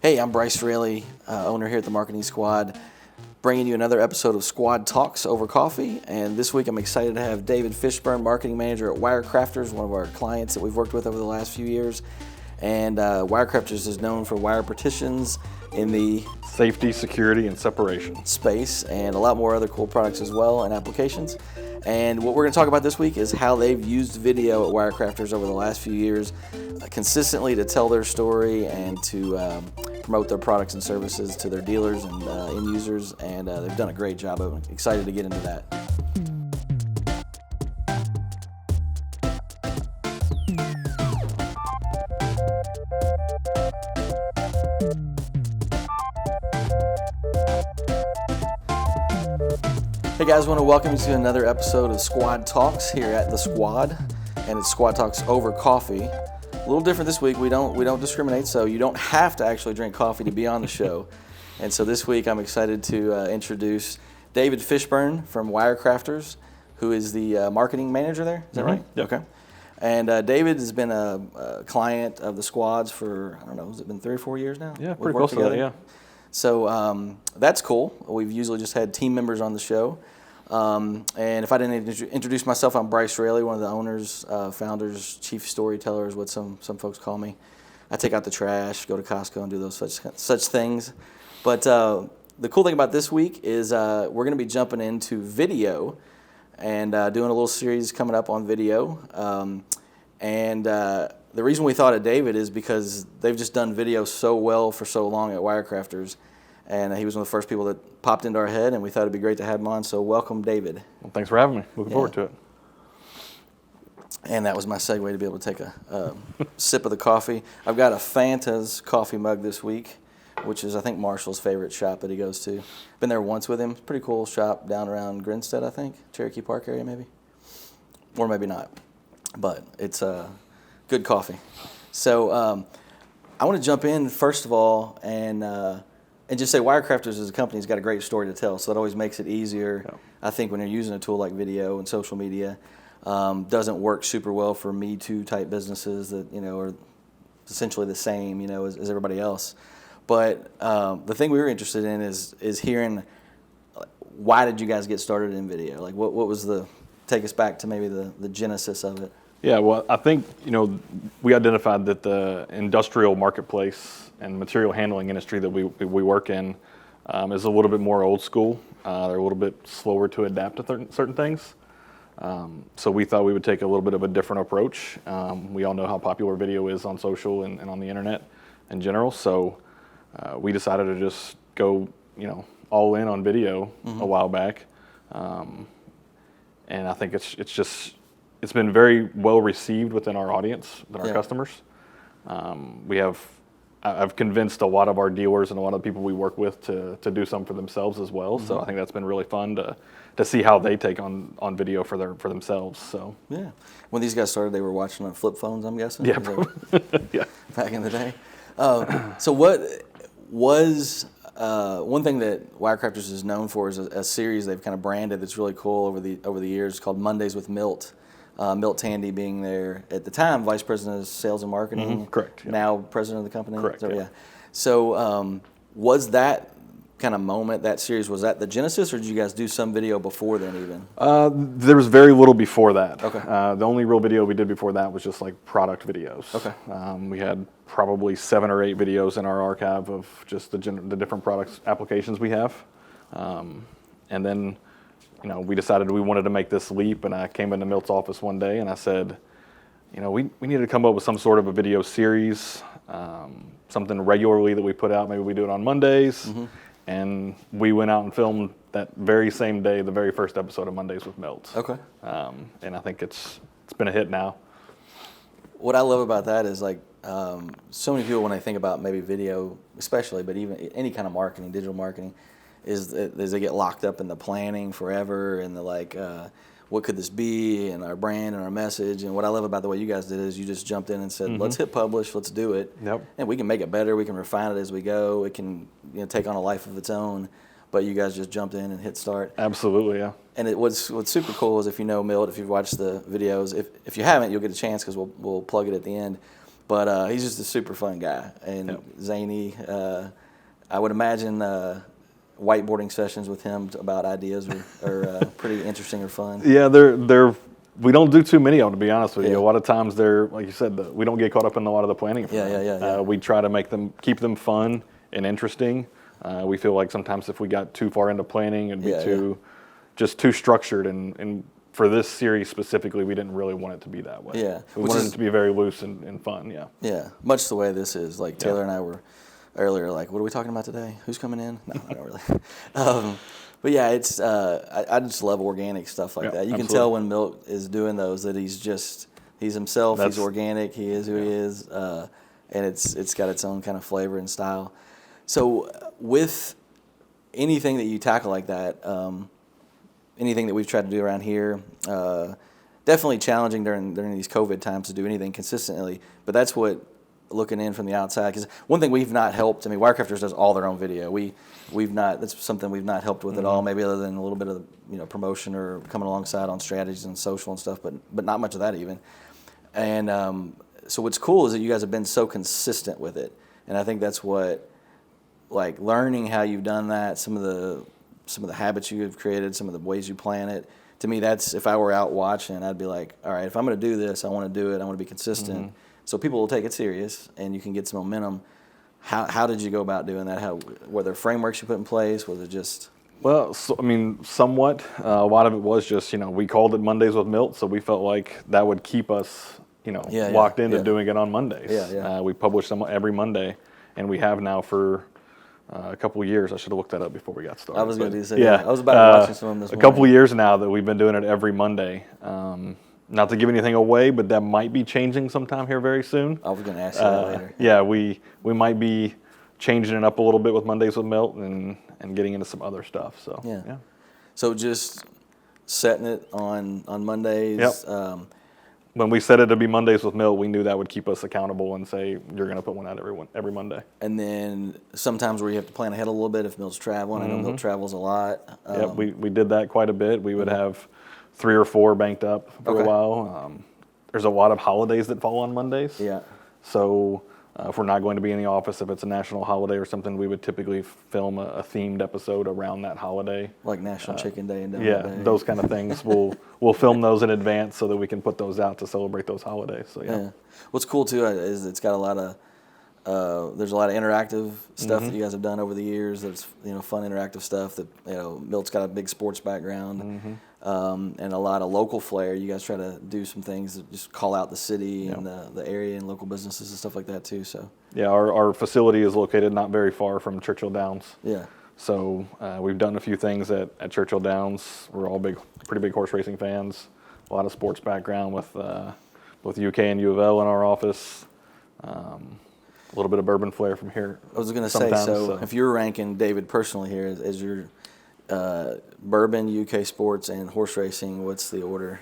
Hey, I'm Bryce Fraley, owner here at the Marketing Squad, bringing you another episode of SquadTalks over coffee. And this week I'm excited to have David Fishburn, marketing manager at WireCrafters, one of our clients that we've worked with over the last few years. And WireCrafters is known for wire partitions in the safety, security, and separation space, and a lot more other cool products as well and applications. And what we're going to talk about this week is how they've used video at WireCrafters over the last few years consistently to tell their story and to promote their products and services to their dealers and end users, and they've done a great job. I'm excited to get into that. Hey guys, I want to welcome you to another episode of Squad Talks here at the Squad, and it's Squad Talks over coffee. A little different this week. We don't discriminate, so you don't have to actually drink coffee to be on the show. And so this week I'm excited to introduce David Fishburn from WireCrafters, who is the marketing manager there. Is that right? Yep. Okay. And David has been a client of the Squads for, I don't know, has it been 3 or 4 years now? Yeah, pretty close to that, yeah. So that's cool. We've usually just had team members on the show. And if I didn't introduce myself, I'm Bryce Fraley, one of the owners, founders, chief storyteller is what some folks call me. I take out the trash, go to Costco and do those such things. But the cool thing about this week is we're going to be jumping into video and doing a little series coming up on video. The reason we thought of David is because they've just done video so well for so long at WireCrafters, and he was one of the first people that popped into our head, and we thought it'd be great to have him on. So welcome, David. Well, thanks for having me. Looking forward to it. And that was my segue to be able to take a sip of the coffee. I've got a Fanta's coffee mug this week, which is I think Marshall's favorite shop that he goes to. Been there once with him. It's a pretty cool shop down around Grinstead, I think, Cherokee Park area maybe, or maybe not. But it's good coffee. So I want to jump in first of all and just say WireCrafters as a company has got a great story to tell, so that always makes it easier. Yeah. I think when you're using a tool like video and social media, doesn't work super well for Me Too type businesses that are essentially the same as everybody else. But the thing we were interested in is hearing why did you guys get started in video? Like what was take us back to maybe the genesis of it. Yeah, well, I think, we identified that the industrial marketplace and material handling industry that we work in is a little bit more old school. They're a little bit slower to adapt to certain things. So we thought we would take a little bit of a different approach. We all know how popular video is on social and on the internet in general. So we decided to just go, all in on video a while back. And I think it's been very well received within our audience, within our customers. I've convinced a lot of our dealers and a lot of the people we work with to do some for themselves as well. So I think that's been really fun to see how they take on video for themselves. So yeah, when these guys started, they were watching on flip phones, I'm guessing. Yeah, yeah. Back in the day. So what was one thing that WireCrafters is known for is a series they've kind of branded that's really cool over the years called Mondays with Milt. Milt Tandy being there at the time, Vice President of Sales and Marketing. Correct. Yeah. Now President of the company. Correct. So, yeah. So was that kind of moment, that series, was that the genesis, or did you guys do some video before then even? There was very little before that. Okay. The only real video we did before that was just like product videos. Okay. We had probably 7 or 8 videos in our archive of just the different products applications we have. And then we decided we wanted to make this leap, and I came into Milt's office one day and I said, we needed to come up with some sort of a video series, something regularly that we put out. Maybe we do it on Mondays. And we went out and filmed that very same day, the very first episode of Mondays with Milt. Okay. And I think it's been a hit now. What I love about that is so many people when they think about maybe video, especially, but even any kind of marketing, digital marketing, is they get locked up in the planning forever and the what could this be and our brand and our message. And what I love about the way you guys did is you just jumped in and said, let's hit publish, let's do it. Yep. And we can make it better, we can refine it as we go, it can take on a life of its own. But you guys just jumped in and hit start. Absolutely, yeah. And what's super cool is if you know Milt, if you've watched the videos, if you haven't, you'll get a chance because we'll plug it at the end. But he's just a super fun guy and zany. I would imagine whiteboarding sessions with him about ideas are pretty interesting or fun. Yeah, we don't do too many of them, to be honest with you. A lot of times they're, like you said, we don't get caught up in a lot of the planning. Yeah. We try to keep them fun and interesting. We feel like sometimes if we got too far into planning, it'd be too structured. And for this series specifically, we didn't really want it to be that way. Yeah. We wanted it to be very loose and fun, Yeah, much the way this is. Like Taylor and I were earlier, like, what are we talking about today? Who's coming in? No, not really. But yeah, it's I just love organic stuff like that. You can tell when Milt is doing those that he's himself. He's organic. He is who he is, and it's got its own kind of flavor and style. So with anything that you tackle like that, anything that we've tried to do around here, definitely challenging during these COVID times to do anything consistently. But that's what, looking in from the outside, because one thing we've not helped. I mean, WireCrafters does all their own video. That's something we've not helped with at all. Maybe other than a little bit of promotion or coming alongside on strategies and social and stuff, but not much of that even. And so what's cool is that you guys have been so consistent with it, and I think that's what, like, learning how you've done that, some of the habits you have created, some of the ways you plan it. To me, that's, if I were out watching, I'd be like, all right, if I'm going to do this, I want to do it. I want to be consistent. So people will take it serious, and you can get some momentum. How did you go about doing that? Were there frameworks you put in place? Was it just? Well, so, I mean, somewhat. A lot of it was just, we called it Mondays with Milt, so we felt like that would keep us, locked into doing it on Mondays. We publish them every Monday, and we have now for a couple of years. I should have looked that up before we got started. I was going to say, I was about watching some of them this morning. A couple of years now that we've been doing it every Monday. Not to give anything away, but that might be changing sometime here very soon. I was going to ask you that later. Yeah, we might be changing it up a little bit with Mondays with Milt and getting into some other stuff. So yeah. So just setting it on Mondays. Yep. When we set it to be Mondays with Milt, we knew that would keep us accountable and say you're going to put one out every Monday. And then sometimes where you have to plan ahead a little bit if Milt's traveling. I know Milt travels a lot. We did that quite a bit. We would have 3 or 4 banked up for a while. There's a lot of holidays that fall on Mondays. Yeah. So if we're not going to be in the office, if it's a national holiday or something, we would typically film a themed episode around that holiday. Like National Chicken Day and Donut Day. Yeah, those kind of things. We'll film those in advance so that we can put those out to celebrate those holidays. So yeah. What's cool too is it's got a lot of there's a lot of interactive stuff that you guys have done over the years. That's fun interactive stuff that Milt's got a big sports background. And a lot of local flair. You guys try to do some things that just call out the city and the area and local businesses and stuff like that too. So yeah, our facility is located not very far from Churchill Downs. Yeah. So we've done a few things at Churchill Downs. We're all pretty big horse racing fans. A lot of sports background with UK and U of L in our office. A little bit of bourbon flair from here. I was going to say, so if you're ranking David personally here as your bourbon, UK sports, and horse racing, what's the order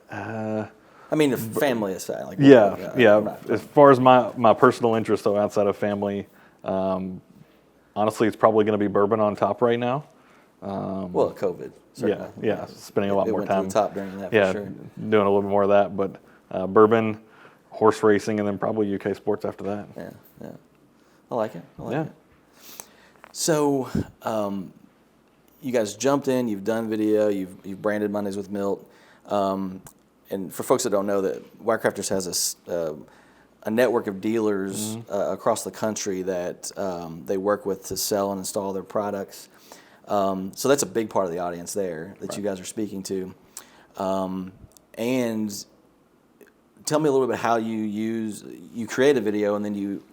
of? I mean, family aside. Like As far as my personal interest, though, outside of family, honestly, it's probably going to be bourbon on top right now. Well, COVID. Certainly. Yeah, spending a lot more time. To the top during that. For sure. Doing a little bit more of that, but bourbon, horse racing, and then probably UK sports after that. Yeah. I like it. It. So, you guys jumped in. You've done video. You've branded Mondays with Milt. And for folks that don't know, that WireCrafters has a network of dealers across the country that they work with to sell and install their products. So that's a big part of the audience there that you guys are speaking to. And tell me a little bit how you create a video and then you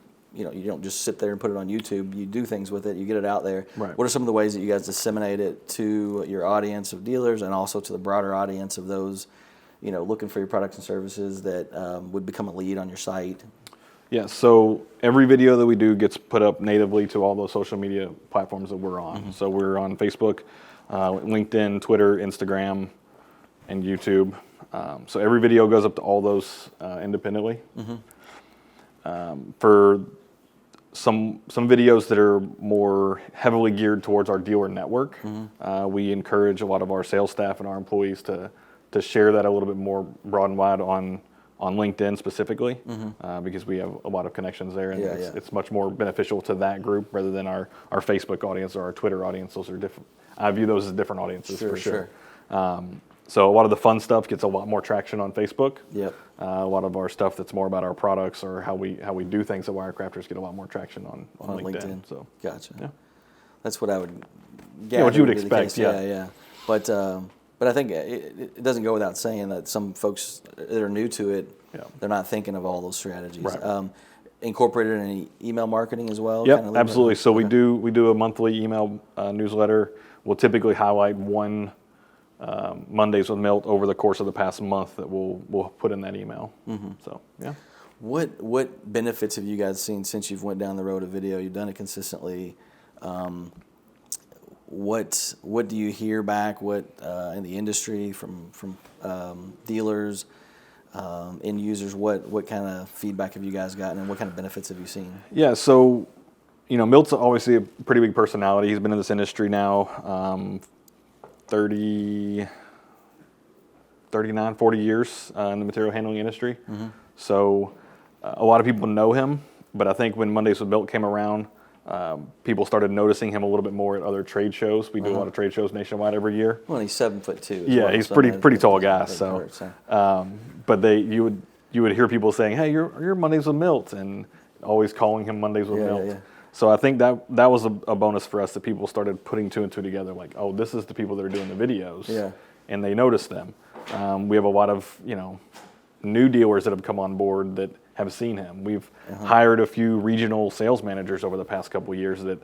don't just sit there and put it on YouTube. You do things with it. You get it out there. Right. What are some of the ways that you guys disseminate it to your audience of dealers and also to the broader audience of those, looking for your products and services that would become a lead on your site? Yeah, so every video that we do gets put up natively to all those social media platforms that we're on. So we're on Facebook, LinkedIn, Twitter, Instagram, and YouTube. So every video goes up to all those independently. For some videos that are more heavily geared towards our dealer network, we encourage a lot of our sales staff and our employees to share that a little bit more broad and wide on on LinkedIn specifically, because we have a lot of connections there, and it's much more beneficial to that group rather than our Facebook audience or our Twitter audience. Those are different. I view those as different audiences for sure. So a lot of the fun stuff gets a lot more traction on Facebook. Yep. A lot of our stuff that's more about our products or how we do things at WireCrafters get a lot more traction on LinkedIn. So gotcha. Yeah. That's what I would gather. What you would expect. Yeah. But I think it doesn't go without saying that some folks that are new to it, they're not thinking of all those strategies. Right. Incorporated in any email marketing as well? Yep, absolutely. So we do a monthly email newsletter. We'll typically highlight one Mondays with Milt over the course of the past month that we'll put in that email. So yeah. What benefits have you guys seen since you've went down the road of video? You've done it consistently. What do you hear back? What in the industry from dealers, end users? What kind of feedback have you guys gotten, and what kind of benefits have you seen? Yeah, so Milt's obviously a pretty big personality. He's been in this industry now 39, 40 years in the material handling industry. So a lot of people know him, but I think when Mondays with Milt came around, people started noticing him a little bit more at other trade shows. We do a lot of trade shows nationwide every year. Well, he's 7'2". Yeah, he's pretty tall guy. So, but you would hear people saying, "Hey, you're Mondays with Milt," and always calling him Mondays with Milt. Yeah. So I think that was a bonus for us, that people started putting two and two together. Like, oh, this is the people that are doing the videos. Yeah. And they noticed them. We have a lot of new dealers that have come on board that have seen him. We've hired a few regional sales managers over the past couple of years that,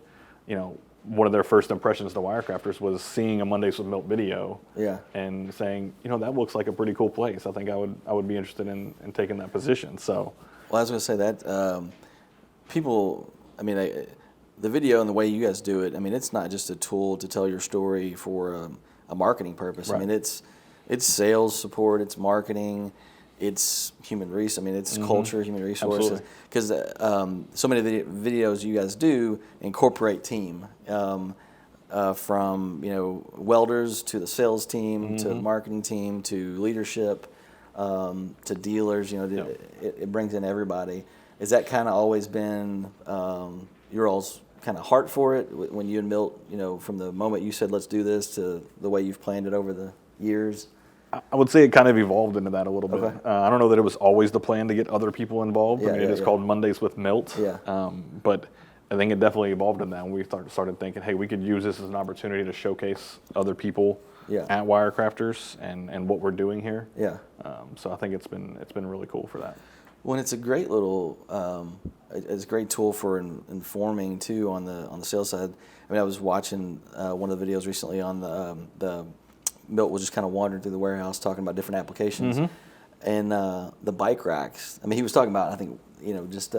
one of their first impressions to WireCrafters was seeing a Mondays with Milt video and saying, that looks like a pretty cool place. I think I would be interested in taking that position. So, well, I was going to say that people, the video and the way you guys do it, it's not just a tool to tell your story for a marketing purpose. Right. It's sales support, it's marketing, it's human resource. It's culture, human resources. Because so many of the videos you guys do incorporate team, from welders to the sales team to the marketing team to leadership to dealers. It brings in everybody. Is that kind of always been your all's kind of heart for it when you and Milt, from the moment you said let's do this to the way you've planned it over the years? I would say it kind of evolved into that a little bit. Okay. I don't know that it was always the plan to get other people involved. It is called Mondays with Milt. Yeah. But I think it definitely evolved in that, and we started thinking, hey, we could use this as an opportunity to showcase other people at WireCrafters and what we're doing here. Yeah. So I think it's been really cool for that. Well, it's a great little, it's a great tool for informing too on the sales side. I was watching one of the videos recently on the Milt was just kind of wandering through the warehouse talking about different applications, and the bike racks. he was talking about, I think, just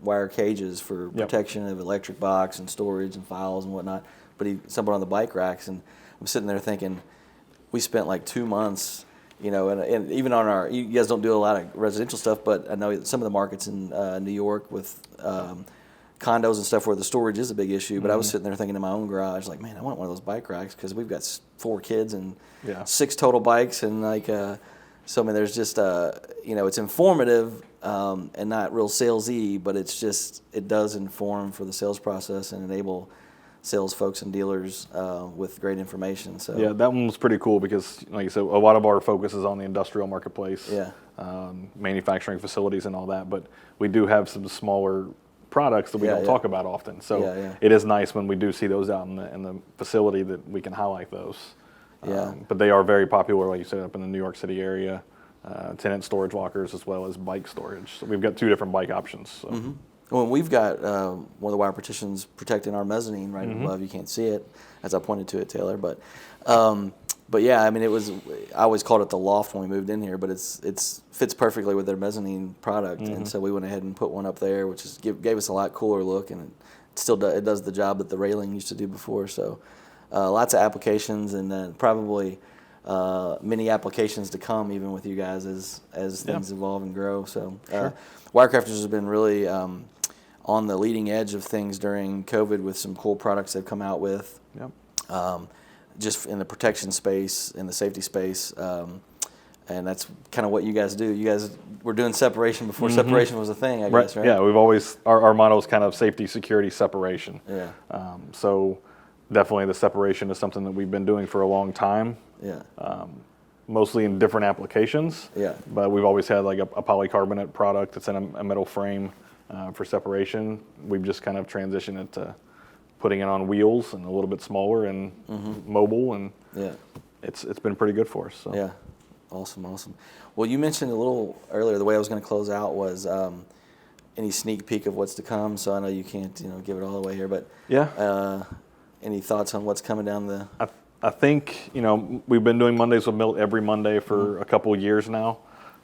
wire cages for protection of electric box and storage and files and whatnot. But he stumbled on the bike racks, and I'm sitting there thinking, we spent like 2 months. And even on you guys don't do a lot of residential stuff, but I know some of the markets in New York with condos and stuff where the storage is a big issue. But I was sitting there thinking in my own garage, like, man, I want one of those bike racks because we've got 4 kids and 6 total bikes. And there's just, it's informative and not real salesy, but it does inform for the sales process and enable sales folks and dealers with great information. So yeah, that one was pretty cool because, like you said, a lot of our focus is on the industrial marketplace, manufacturing facilities and all that. But we do have some smaller products that we don't talk about often. So it is nice when we do see those out in the facility that we can highlight those. But they are very popular, like you said, up in the New York City area. Tenant storage lockers as well as bike storage. So we've got 2 different bike options. So. Well, we've got one of the wire partitions protecting our mezzanine right above. You can't see it, as I pointed to it, Taylor. But yeah, it was. I always called it the loft when we moved in here, but it's fits perfectly with their mezzanine product, and so we went ahead and put one up there, which gave us a lot cooler look, and it does the job that the railing used to do before. So lots of applications, and then probably many applications to come, even with you guys as things evolve and grow. So WireCrafters has been really on the leading edge of things during COVID with some cool products they've come out with. Just in the protection space, in the safety space, And that's kind of what you guys do. You guys were doing separation before separation was a thing, I guess, right? Yeah, we've always, our motto is kind of safety, security, separation. Yeah. So definitely the separation is something that we've been doing for a long time. Yeah. Mostly in different applications. Yeah. But we've always had like a polycarbonate product that's in a metal frame for separation. We've just kind of transitioned it to putting it on wheels and a little bit smaller and mobile, and Yeah. it's been pretty good for us. So. Yeah. Awesome. Well, you mentioned a little earlier, the way I was going to close out was any sneak peek of what's to come. So I know you can't, give it all away here, but Yeah. Any thoughts on what's coming down the? I think, we've been doing Mondays with Milt every Monday for a couple of years now.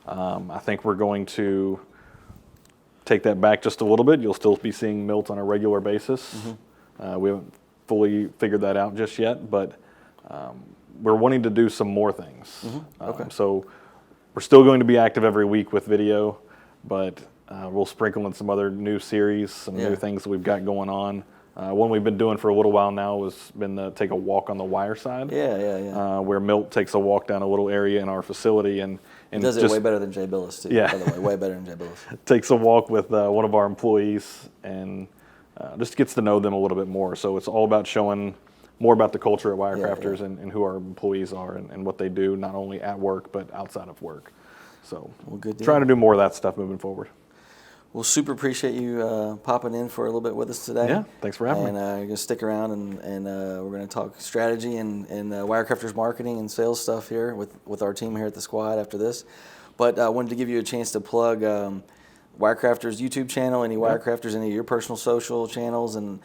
I think we're going to take that back just a little bit. You'll still be seeing Milt on a regular basis. We haven't fully figured that out just yet, but we're wanting to do some more things. Okay. So we're still going to be active every week with video, but we'll sprinkle in some other new series, some new things that we've got going on. One we've been doing for a little while now has been the take a walk on the wire side. Yeah. Where Milt takes a walk down a little area in our facility and Does it way better than Jay Billis too. Yeah. By the way, way better than Jay Billis. Takes a walk with one of our employees and just gets to know them a little bit more. So it's all about showing more about the culture at WireCrafters and who our employees are and what they do, not only at work but outside of work. So good deal. Trying to do more of that stuff moving forward. Well, super appreciate you popping in for a little bit with us today. Yeah, thanks for having me. And you're going to stick around and we're going to talk strategy and WireCrafters marketing and sales stuff here with our team here at the Squad after this. But I wanted to give you a chance to plug WireCrafters YouTube channel, any WireCrafters, any of your personal social channels, and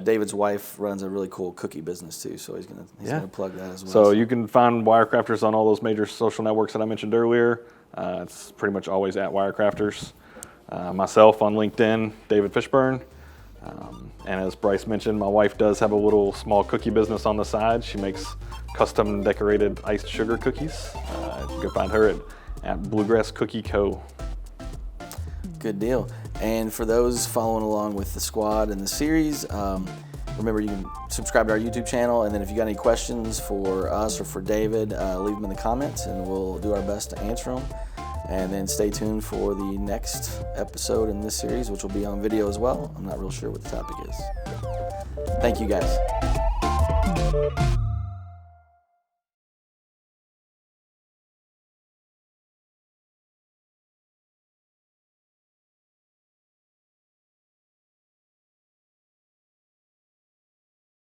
David's wife runs a really cool cookie business too, so he's gonna plug that as well. So you can find WireCrafters on all those major social networks that I mentioned earlier. It's pretty much always at WireCrafters. Myself on LinkedIn, David Fishburn. And as Bryce mentioned, my wife does have a little small cookie business on the side. She makes custom decorated iced sugar cookies. You can find her at Bluegrass Cookie Co. Good deal. And for those following along with the Squad and the series, remember you can subscribe to our YouTube channel, and then if you got any questions for us or for David, leave them in the comments and we'll do our best to answer them. And then stay tuned for the next episode in this series, which will be on video as well. I'm not real sure what the topic is. Thank you, guys.